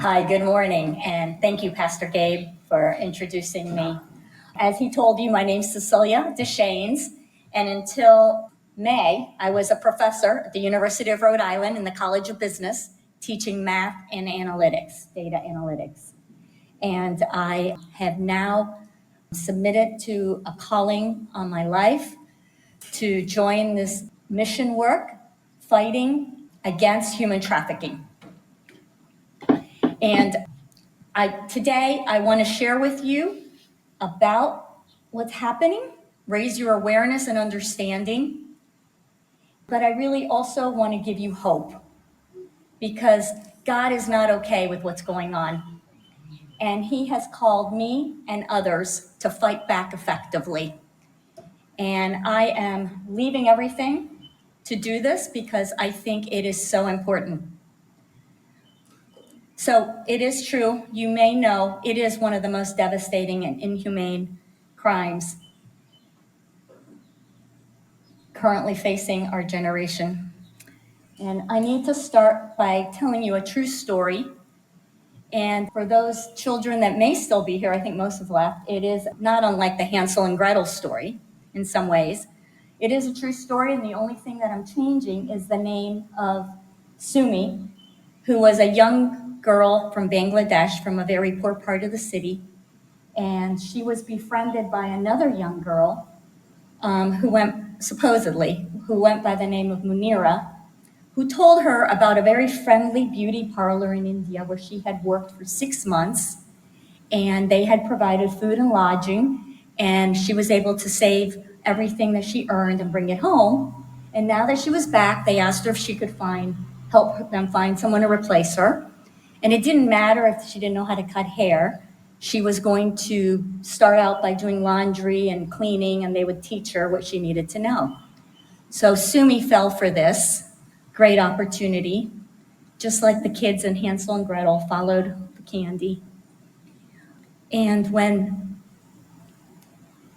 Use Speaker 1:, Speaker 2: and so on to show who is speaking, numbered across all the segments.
Speaker 1: Hi, good morning, and thank you, Pastor Gabe, for introducing me. As he told you, my name's Cecilia Deschaines, and until May, I was a professor at the University of Rhode Island in the College of Business, teaching math and analytics, data analytics. And I have now submitted to a calling on my life to join this mission work fighting against human trafficking. And today, I want to share with you about what's happening, raise your awareness and understanding. But I really also want to give you hope because God is not okay with what's going on. And He has called me and others to fight back effectively. And I am leaving everything to do this because I think it is so important. So it is true, you may know, it is one of the most devastating and inhumane crimes currently facing our generation. And I need to start by telling you a true story. And for those children that may still be here, I think most have left, it is not unlike the Hansel and Gretel story in some ways. It is a true story, and the only thing that I'm changing is the name of Sumi, who was a young girl from Bangladesh, from a very poor part of the city. And she was befriended by another young girl who went by the name of Munira, who told her about a very friendly beauty parlor in India where she had worked for 6 months, and they had provided food and lodging, and she was able to save everything that she earned and bring it home. And now that she was back, they asked her if she could help them find someone to replace her. And it didn't matter if she didn't know how to cut hair. She was going to start out by doing laundry and cleaning, and they would teach her what she needed to know. So Sumi fell for this great opportunity, just like the kids in Hansel and Gretel followed the candy. And when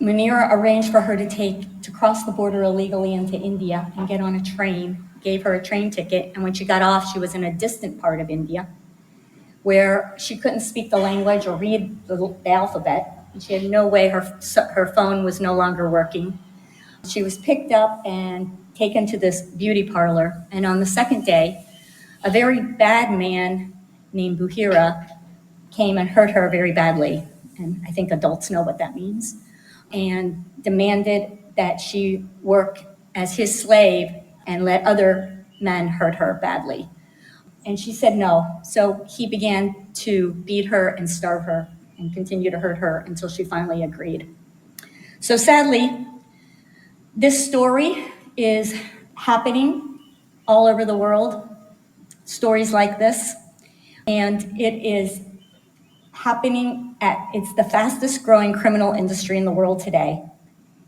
Speaker 1: Munira arranged for her to cross the border illegally into India and get on a train, gave her a train ticket, and when she got off, she was in a distant part of India where she couldn't speak the language or read the alphabet. She had no way, her phone was no longer working. She was picked up and taken to this beauty parlor. And on the second day, a very bad man named Buhira came and hurt her very badly. And I think adults know what that means. And demanded that she work as his slave and let other men hurt her badly. And she said no. So he began to beat her and starve her and continue to hurt her until she finally agreed. So sadly, this story is happening all over the world, stories like this, and it is happening it's the fastest growing criminal industry in the world today.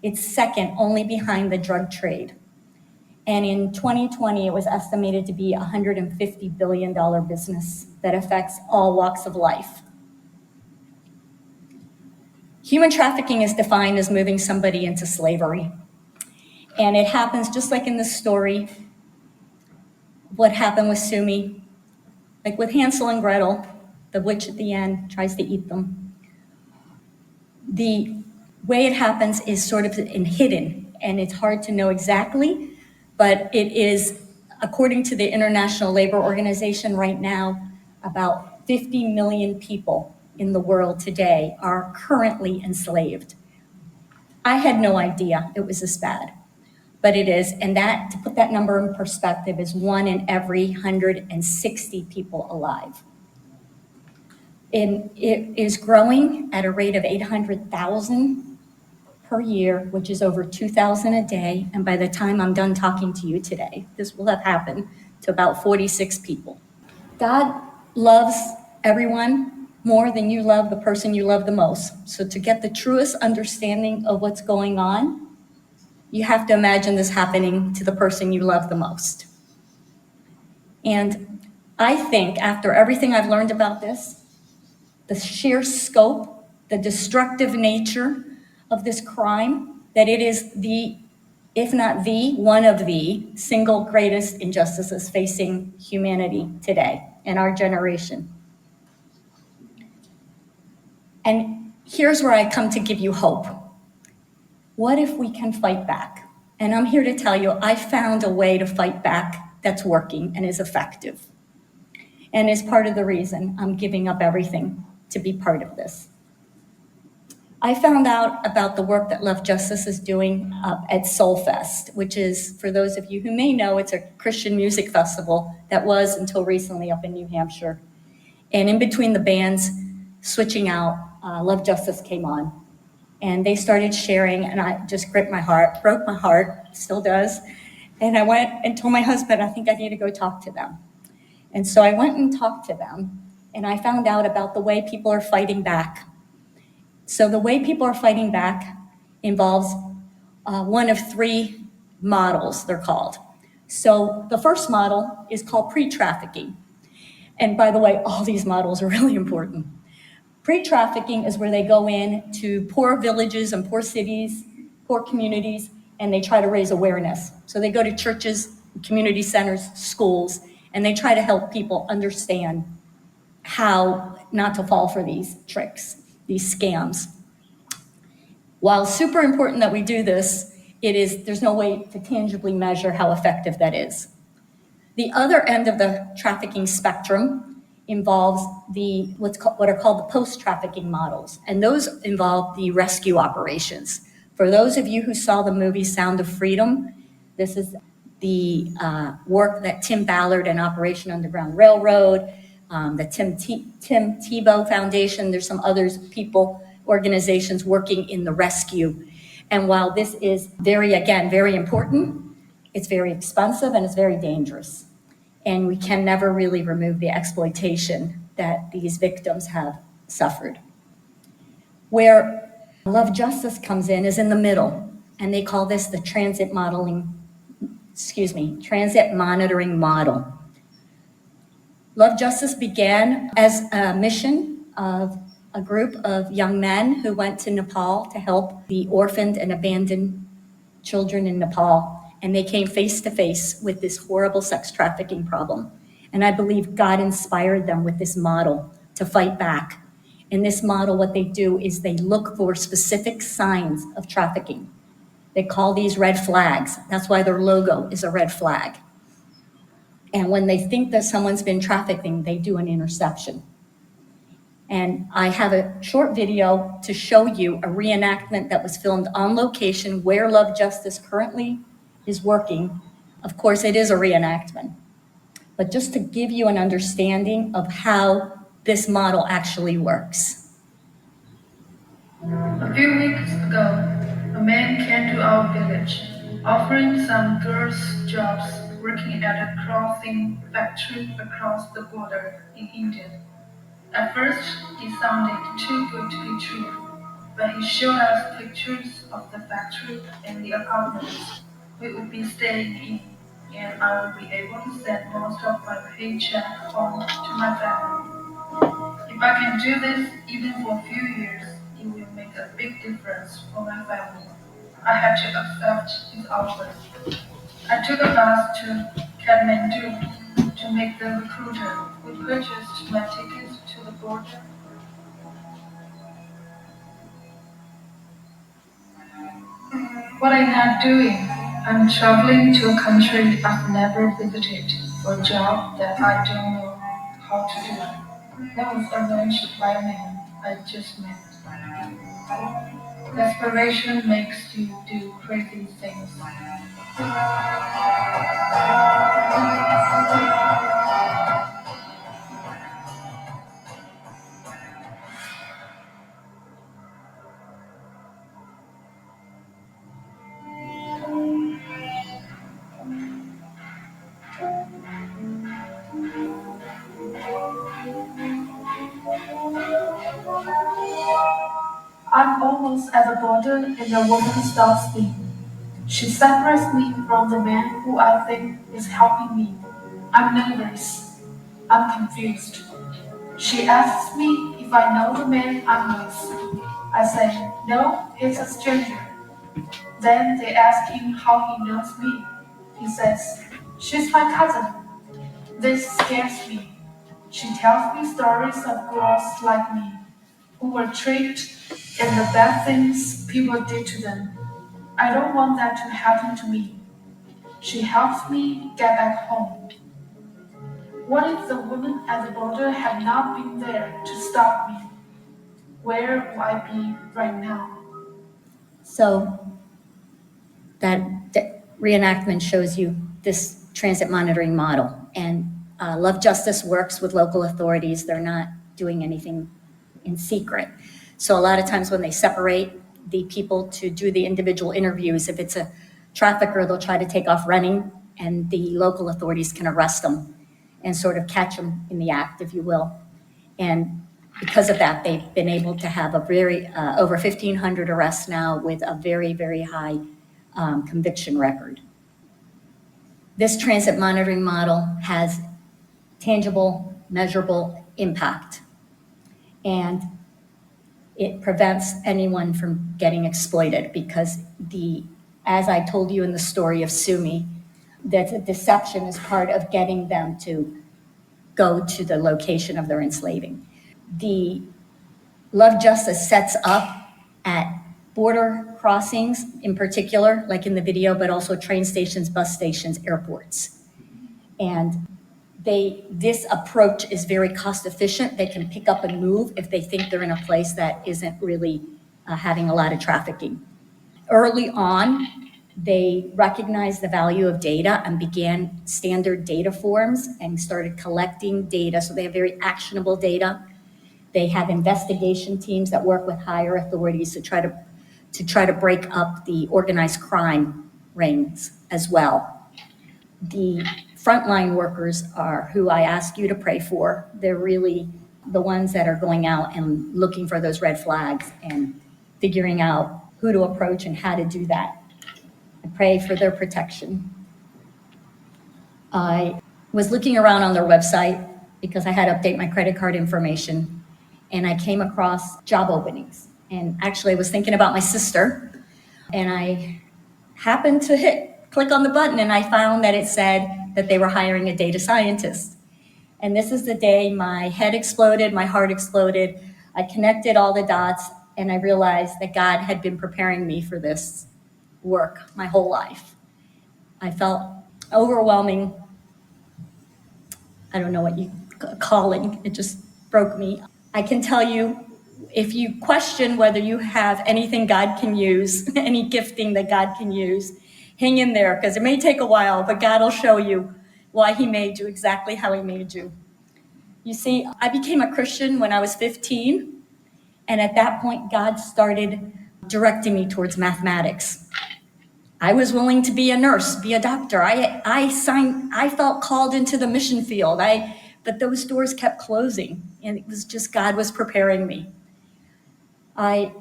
Speaker 1: It's second only behind the drug trade. And in 2020, it was estimated to be a $150 billion business that affects all walks of life. Human trafficking is defined as moving somebody into slavery. And it happens just like in this story, what happened with Sumi. Like with Hansel and Gretel, the witch at the end tries to eat them. The way it happens is sort of hidden, and it's hard to know exactly, but it is, according to the International Labor Organization right now, about 50 million people in the world today are currently enslaved. I had no idea it was this bad, but it is, and that, to put that number in perspective, is 1 in every 160 people alive. And it is growing at a rate of 800,000 per year, which is over 2,000 a day. And by the time I'm done talking to you today, this will have happened to about 46 people. God loves everyone more than you love the person you love the most. So to get the truest understanding of what's going on, you have to imagine this happening to the person you love the most. And I think after everything I've learned about this, the sheer scope, the destructive nature of this crime, that it is if not one of the single greatest injustices facing humanity today in our generation. And here's where I come to give you hope. What if we can fight back? And I'm here to tell you, I found a way to fight back that's working and is effective. And is part of the reason I'm giving up everything to be part of this. I found out about the work that Love Justice is doing at Soulfest, which is, for those of you who may know, it's a Christian music festival that was until recently up in New Hampshire. And in between the bands switching out, Love Justice came on. And they started sharing, and I just broke my heart, still does. And I went and told my husband, I think I need to go talk to them. And so I went and talked to them, and I found out about the way people are fighting back. So the way people are fighting back involves one of three models, they're called. So the first model is called pre-trafficking. And by the way, all these models are really important. Pre-trafficking is where they go in to poor villages and poor cities, poor communities, and they try to raise awareness. So they go to churches, community centers, schools, and they try to help people understand how not to fall for these tricks, these scams. While super important that we do this, there's no way to tangibly measure how effective that is. The other end of the trafficking spectrum involves what are called the post-trafficking models, and those involve the rescue operations. For those of you who saw the movie Sound of Freedom, this is the work that Tim Ballard and Operation Underground Railroad, the Tim Tebow Foundation, there's some others, organizations working in the rescue. And while this is very important, it's very expensive and it's very dangerous. And we can never really remove the exploitation that these victims have suffered. Where Love Justice comes in is in the middle, and they call this the transit monitoring model. Love Justice began as a mission of a group of young men who went to Nepal to help the orphaned and abandoned children in Nepal. And they came face to face with this horrible sex trafficking problem. And I believe God inspired them with this model to fight back. In this model, what they do is they look for specific signs of trafficking. They call these red flags. That's why their logo is a red flag. And when they think that someone's been trafficking, they do an interception. And I have a short video to show you a reenactment that was filmed on location where Love Justice currently is working. Of course, it is a reenactment, but just to give you an understanding of how this model actually works.
Speaker 2: A few weeks ago, a man came to our village, offering some girls jobs working at a clothing factory across the border in India. At first, it sounded too good to be true, but he showed us pictures of the factory and the apartments we would be staying in, and I would be able to send most of my paycheck home to my family. If I can do this even for a few years, it will make a big difference for my family. I had to accept his offer. I took a bus to Kathmandu to meet the recruiter who purchased my tickets to the border. What I'm not doing, I'm traveling to a country I've never visited for a job that I don't know how to do. That was arranged by a man I just met. Desperation makes you do crazy things. I'm almost at the border and the woman stops me. She separates me from the man who I think is helping me. I'm nervous. I'm confused. She asks me if I know the man I'm with. I say, no, he's a stranger. Then they ask him how he knows me. He says, she's my cousin. This scares me. She tells me stories of girls like me who were tricked and the bad things people did to them. I don't want that to happen to me. She helped me get back home. What if the woman at the border had not been there to stop me? Where would I be right now?
Speaker 1: So that reenactment shows you this transit monitoring model. And Love Justice works with local authorities. They're not doing anything in secret. So a lot of times when they separate the people to do the individual interviews, if it's a trafficker, they'll try to take off running, and the local authorities can arrest them and sort of catch them in the act, if you will. And because of that, they've been able to have a very, over 1,500 arrests now with a very, very high conviction record. This transit monitoring model has tangible, measurable impact, and it prevents anyone from getting exploited because as I told you in the story of Sumi, that the deception is part of getting them to go to the location of their enslaving. The Love Justice sets up at border crossings in particular, like in the video, but also train stations, bus stations, airports. And this approach is very cost efficient. They can pick up and move if they think they're in a place that isn't really having a lot of trafficking. Early on, they recognized the value of data and began standard data forms and started collecting data. So they have very actionable data. They have investigation teams that work with higher authorities to try to break up the organized crime rings as well. The frontline workers are who I ask you to pray for. They're really the ones that are going out and looking for those red flags and figuring out who to approach and how to do that. I pray for their protection. I was looking around on their website because I had to update my credit card information, and I came across job openings. And actually, I was thinking about my sister, and I happened to click on the button, and I found that it said that they were hiring a data scientist. And this is the day my head exploded, my heart exploded. I connected all the dots, and I realized that God had been preparing me for this work my whole life. I felt overwhelming, I don't know what calling, it just broke me. I can tell you, if you question whether you have anything God can use, any gifting that God can use, hang in there, because it may take a while, but God will show you why he made you exactly how he made you. You see, I became a Christian when I was 15, and at that point, God started directing me towards mathematics. I was willing to be a nurse, be a doctor. I felt called into the mission field. But those doors kept closing, and it was just God was preparing me. I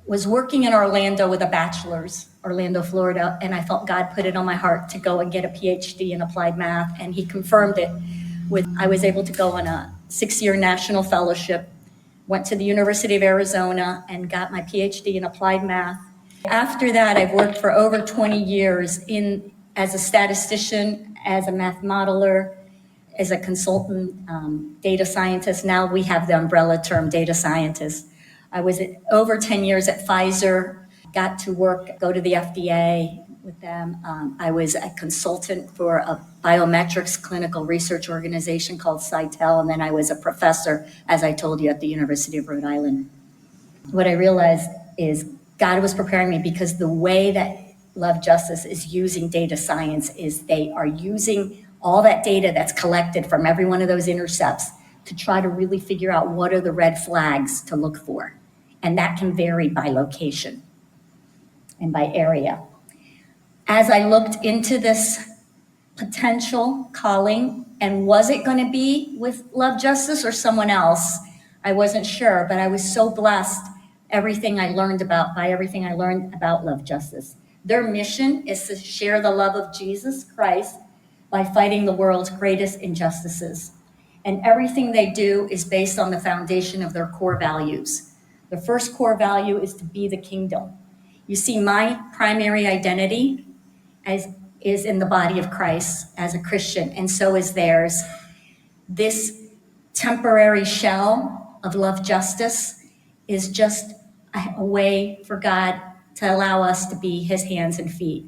Speaker 1: was working in Orlando with a bachelor's, Orlando, Florida, and I felt God put it on my heart to go and get a PhD in applied math, and he confirmed it. I was able to go on a 6-year national fellowship, went to the University of Arizona, and got my PhD in applied math. After that, I've worked for over 20 years as a statistician, as a math modeler, as a consultant, data scientist. Now we have the umbrella term data scientist. I was over 10 years at Pfizer, got to go to the FDA with them. I was a consultant for a biometrics clinical research organization called Cytel, and then I was a professor, as I told you, at the University of Rhode Island. What I realized is God was preparing me because the way that Love Justice is using data science is they are using all that data that's collected from every one of those intercepts to try to really figure out what are the red flags to look for. And that can vary by location and by area. As I looked into this potential calling, and was it going to be with Love Justice or someone else, I wasn't sure, but I was so blessed by everything I learned about Love Justice. Their mission is to share the love of Jesus Christ by fighting the world's greatest injustices. And everything they do is based on the foundation of their core values. The first core value is to be the kingdom. You see, my primary identity is in the body of Christ as a Christian, and so is theirs. This temporary shell of Love Justice is just a way for God to allow us to be his hands and feet.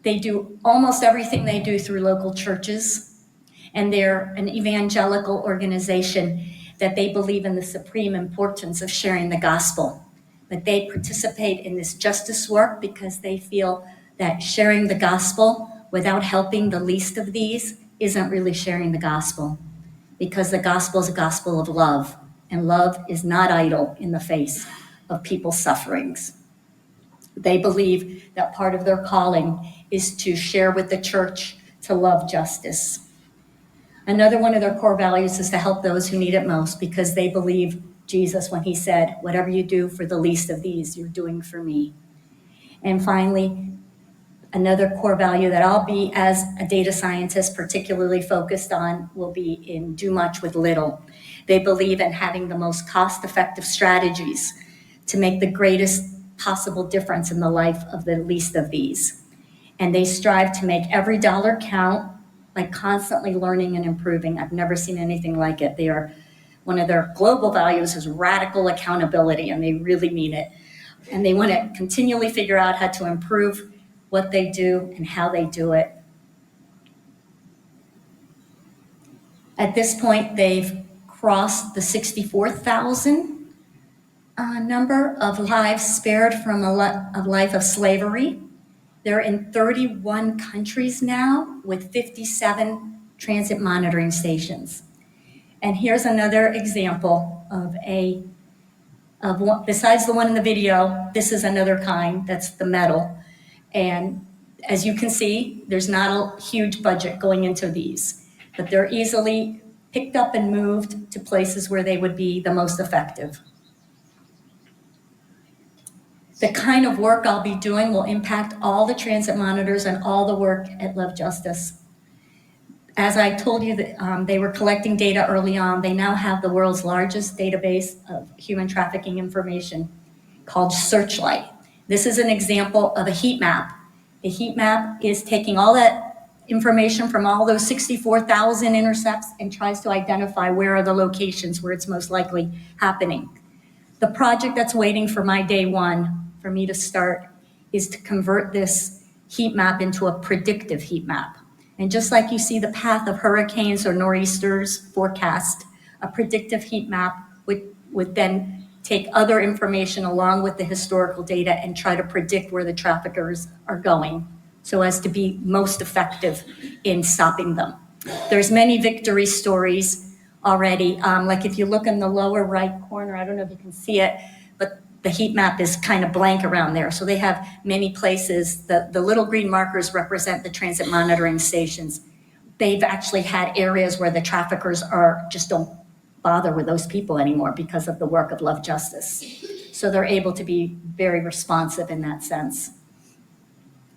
Speaker 1: They do almost everything they do through local churches, and they're an evangelical organization that they believe in the supreme importance of sharing the gospel. But they participate in this justice work because they feel that sharing the gospel without helping the least of these isn't really sharing the gospel, because the gospel is a gospel of love, and love is not idle in the face of people's sufferings. They believe that part of their calling is to share with the church to love justice. Another one of their core values is to help those who need it most, because they believe Jesus when he said, "Whatever you do for the least of these, you're doing for me." And finally, another core value that I'll be, as a data scientist, particularly focused on will be in do much with little. They believe in having the most cost-effective strategies to make the greatest possible difference in the life of the least of these. And they strive to make every dollar count by constantly learning and improving. I've never seen anything like it. One of their global values is radical accountability, and they really mean it. And they want to continually figure out how to improve what they do and how they do it. At this point, they've crossed the 64,000 number of lives spared from a life of slavery. They're in 31 countries now with 57 transit monitoring stations. And here's another example of one, besides the one in the video, this is another kind, that's the metal. And as you can see, there's not a huge budget going into these, but they're easily picked up and moved to places where they would be the most effective. The kind of work I'll be doing will impact all the transit monitors and all the work at Love Justice. As I told you, that they were collecting data early on. They now have the world's largest database of human trafficking information called Searchlight. This is an example of a heat map. A heat map is taking all that information from all those 64,000 intercepts and tries to identify where are the locations where it's most likely happening. The project that's waiting for my day one for me to start is to convert this heat map into a predictive heat map. And just like you see the path of hurricanes or nor'easters forecast, a predictive heat map would then take other information along with the historical data and try to predict where the traffickers are going so as to be most effective in stopping them. There's many victory stories already. Like if you look in the lower right corner, I don't know if you can see it, but the heat map is kind of blank around there. So they have many places. The little green markers represent the transit monitoring stations. They've actually had areas where the traffickers just don't bother with those people anymore because of the work of Love Justice. So they're able to be very responsive in that sense.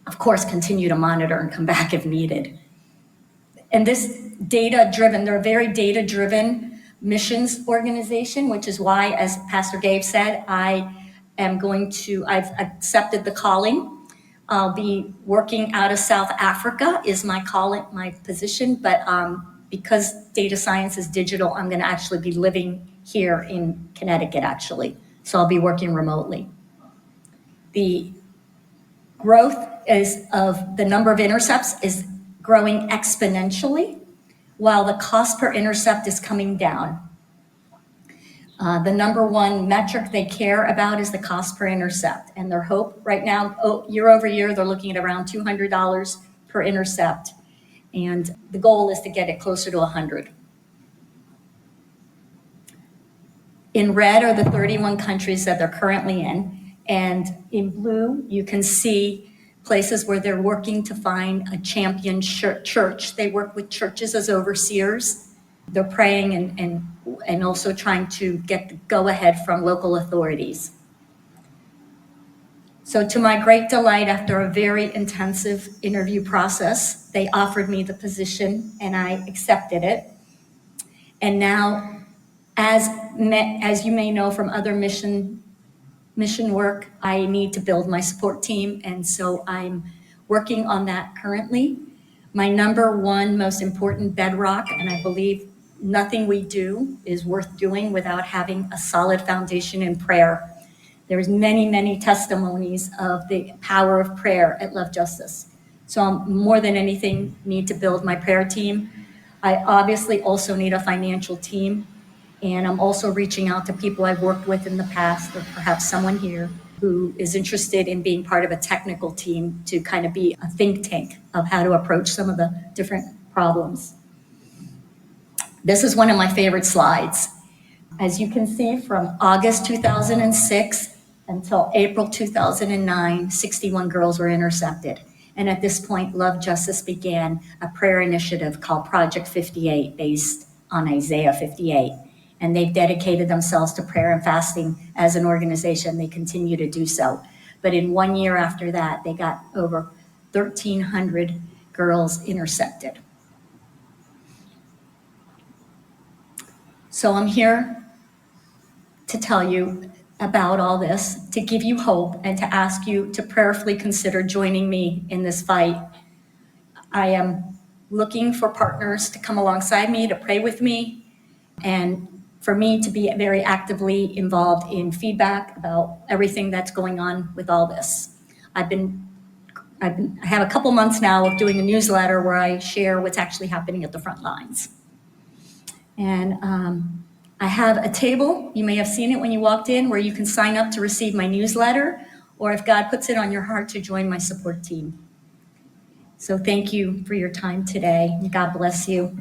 Speaker 1: Of course, continue to monitor and come back if needed. And this data-driven, they're a very data-driven missions organization, which is why, as Pastor Gabe said, I've accepted the calling. I'll be working out of South Africa is my calling, my position, but because data science is digital, I'm gonna actually be living here in Connecticut, actually. So I'll be working remotely. The growth of the number of intercepts is growing exponentially, while the cost per intercept is coming down. The number one metric they care about is the cost per intercept, and their hope right now, year over year, they're looking at around $200 per intercept, and the goal is to get it closer to 100. In red are the 31 countries that they're currently in, and in blue, you can see places where they're working to find a champion church. They work with churches as overseers. They're praying and also trying to get the go-ahead from local authorities. So to my great delight, after a very intensive interview process, they offered me the position and I accepted it. And now, as you may know from other mission work, I need to build my support team, and so I'm working on that currently. My number one most important bedrock, and I believe nothing we do is worth doing without having a solid foundation in prayer. There's many, many testimonies of the power of prayer at Love Justice. So I'm more than anything need to build my prayer team. I obviously also need a financial team. And I'm also reaching out to people I've worked with in the past, or perhaps someone here who is interested in being part of a technical team to kind of be a think tank of how to approach some of the different problems. This is one of my favorite slides. As you can see, from August 2006 until April 2009, 61 girls were intercepted. And at this point, Love Justice began a prayer initiative called Project 58, based on Isaiah 58. And they've dedicated themselves to prayer and fasting as an organization. They continue to do so. But in 1 year after that, they got over 1,300 girls intercepted. So I'm here to tell you about all this, to give you hope, and to ask you to prayerfully consider joining me in this fight. I am looking for partners to come alongside me, to pray with me, and for me to be very actively involved in feedback about everything that's going on with all this. I have a couple months now of doing a newsletter where I share what's actually happening at the front lines. And I have a table, you may have seen it when you walked in, where you can sign up to receive my newsletter, or if God puts it on your heart, to join my support team. So thank you for your time today, and God bless you.